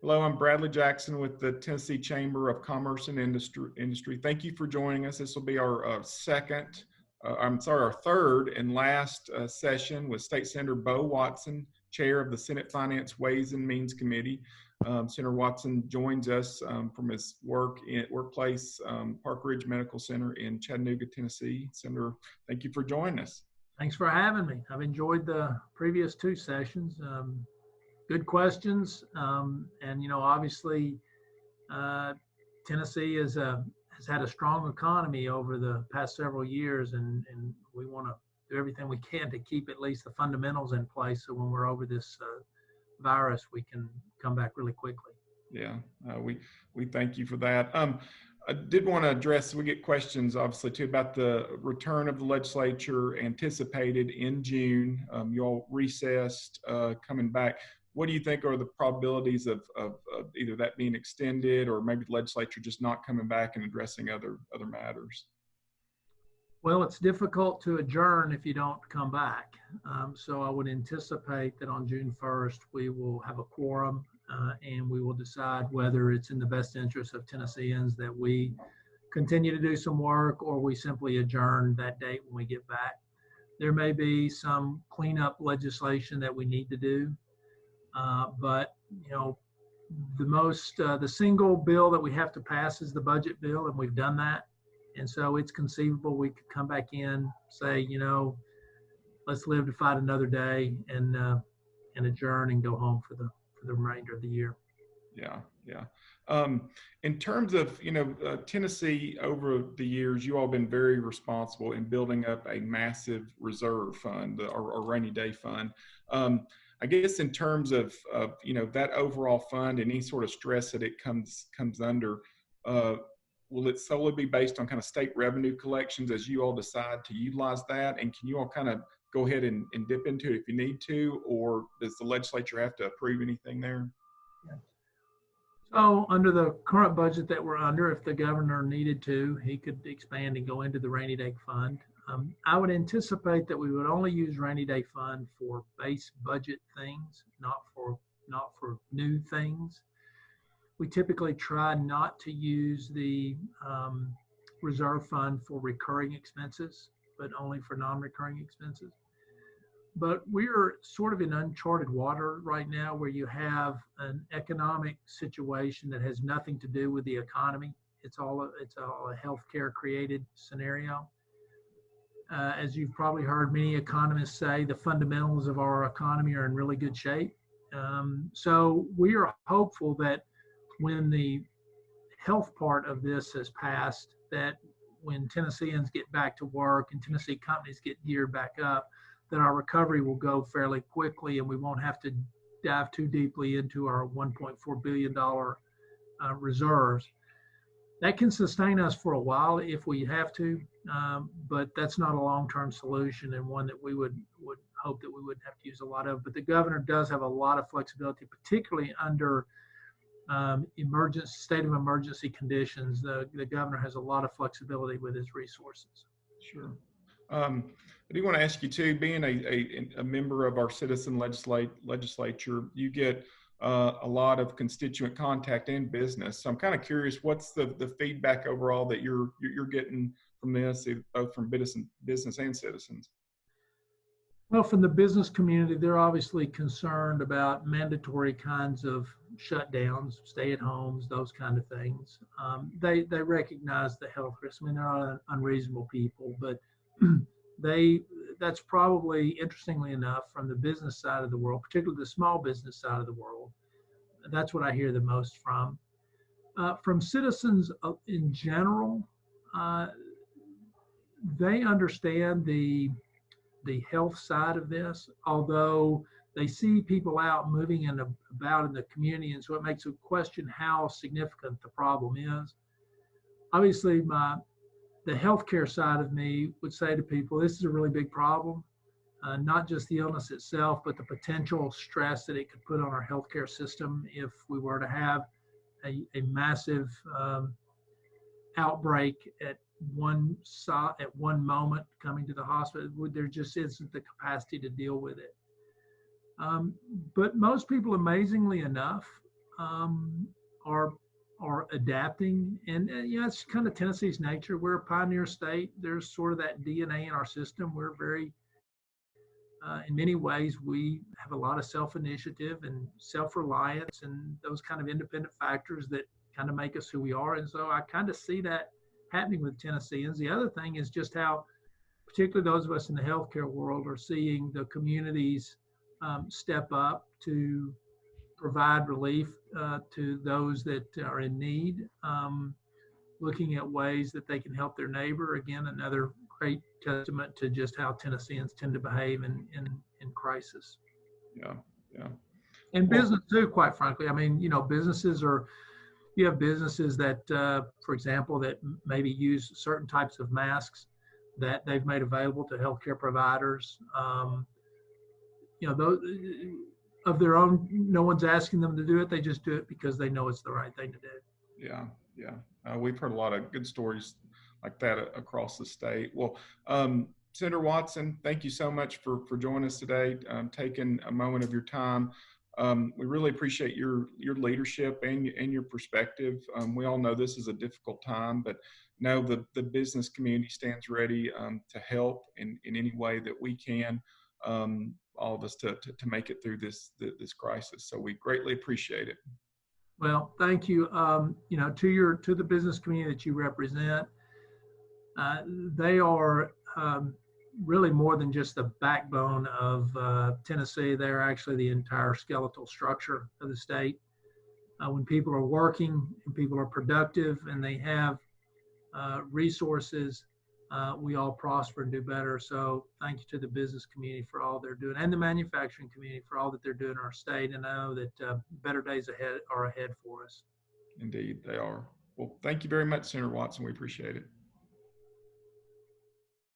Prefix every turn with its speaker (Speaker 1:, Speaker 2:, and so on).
Speaker 1: Hello, I'm Bradley Jackson with the Tennessee Chamber of Commerce and Industry. Thank you for joining us. This will be our our third and last session with State Senator Bo Watson, Chair of the Senate Finance Ways and Means Committee. Senator Watson joins us from his workplace, Park Ridge Medical Center in Chattanooga, Tennessee. Senator, thank you for joining us.
Speaker 2: Thanks for having me. I've enjoyed the previous two sessions. Good questions, and obviously, Tennessee has had a strong economy over the past several years, and we want to do everything we can to keep at least the fundamentals in place, so when we're over this virus, we can come back really quickly.
Speaker 1: Yeah, we thank you for that. I did want to address, we get questions obviously too about the return of the legislature anticipated in June. You all recessed, coming back. What do you think are the probabilities of either that being extended or maybe the legislature just not coming back and addressing other matters?
Speaker 2: Well, it's difficult to adjourn if you don't come back. So I would anticipate that on June 1st, we will have a quorum and we will decide whether it's in the best interest of Tennesseans that we continue to do some work or we simply adjourn that date when we get back. There may be some cleanup legislation that we need to do. But the single bill that we have to pass is the budget bill, and we've done that. And so it's conceivable we could come back in, say, let's live to fight another day, and adjourn and go home for the remainder of the year.
Speaker 1: Yeah. In terms of Tennessee, over the years, you all been very responsible in building up a massive reserve fund or rainy day fund. I guess in terms of that overall fund and any sort of stress that it comes under, will it solely be based on kind of state revenue collections as you all decide to utilize that? And can you all kind of go ahead and dip into it if you need to, or does the legislature have to approve anything there?
Speaker 2: Yeah. So under the current budget that we're under, if the governor needed to, he could expand and go into the rainy day fund. I would anticipate that we would only use rainy day fund for base budget things, not for new things. We typically try not to use the reserve fund for recurring expenses, but only for non-recurring expenses. But we're sort of in uncharted water right now, where you have an economic situation that has nothing to do with the economy. It's all a healthcare created scenario. As you've probably heard many economists say, the fundamentals of our economy are in really good shape. So we are hopeful that when the health part of this has passed, that when Tennesseans get back to work and Tennessee companies get geared back up, that our recovery will go fairly quickly and we won't have to dive too deeply into our $1.4 billion reserves. That can sustain us for a while if we have to, but that's not a long-term solution, and one that we would hope that we wouldn't have to use a lot of. But the governor does have a lot of flexibility, particularly under state of emergency conditions. The governor has a lot of flexibility with his resources.
Speaker 1: Sure. I do want to ask you too, being a member of our citizen legislature, you get a lot of constituent contact in business. So I'm kind of curious, what's the feedback overall that you're getting from this, both from business and citizens?
Speaker 2: Well, from the business community, they're obviously concerned about mandatory kinds of shutdowns, stay-at-homes, those kind of things. They recognize the health risks. I mean, they're not unreasonable people, but that's probably, interestingly enough, from the business side of the world, particularly the small business side of the world, that's what I hear the most from. From citizens in general, they understand the health side of this, although they see people out moving about in the community, and so it makes them question how significant the problem is. Obviously, the healthcare side of me would say to people, this is a really big problem, not just the illness itself, but the potential stress that it could put on our healthcare system if we were to have a massive outbreak at one moment coming to the hospital. There just isn't the capacity to deal with it. But most people, amazingly enough, are are adapting, and it's kind of Tennessee's nature. We're a pioneer state. There's sort of that DNA in our system. We're very in many ways, we have a lot of self-initiative and self-reliance and those kind of independent factors that kind of make us who we are. And so I kind of see that happening with Tennesseans. The other thing is just how, particularly those of us in the healthcare world, are seeing the communities step up to provide relief to those that are in need, looking at ways that they can help their neighbor. Again, another great testament to just how Tennesseans tend to behave in crisis.
Speaker 1: Yeah, yeah.
Speaker 2: And
Speaker 1: Well,
Speaker 2: business too, quite frankly. I mean, businesses are, you have businesses that, for example, that maybe use certain types of masks that they've made available to healthcare providers. Those of their own, no one's asking them to do it. They just do it because they know it's the right thing to do.
Speaker 1: yeah, yeah. We've heard a lot of good stories like that across the state. Well, Senator Watson, thank you so much for joining us today, taking a moment of your time. We really appreciate your leadership and your perspective. We all know this is a difficult time, but know the business community stands ready to help in any way that we can. All of us to make it through this crisis. So we greatly appreciate it.
Speaker 2: Well, thank you. To the business community that you represent, they are really more than just the backbone of Tennessee. They're actually the entire skeletal structure of the state. When people are working and people are productive and they have resources, we all prosper and do better. So thank you to the business community for all they're doing, and the manufacturing community for all that they're doing in our state. And I know that better days are ahead for us.
Speaker 1: Indeed, they are. Well, thank you very much, Senator Watson. We appreciate it.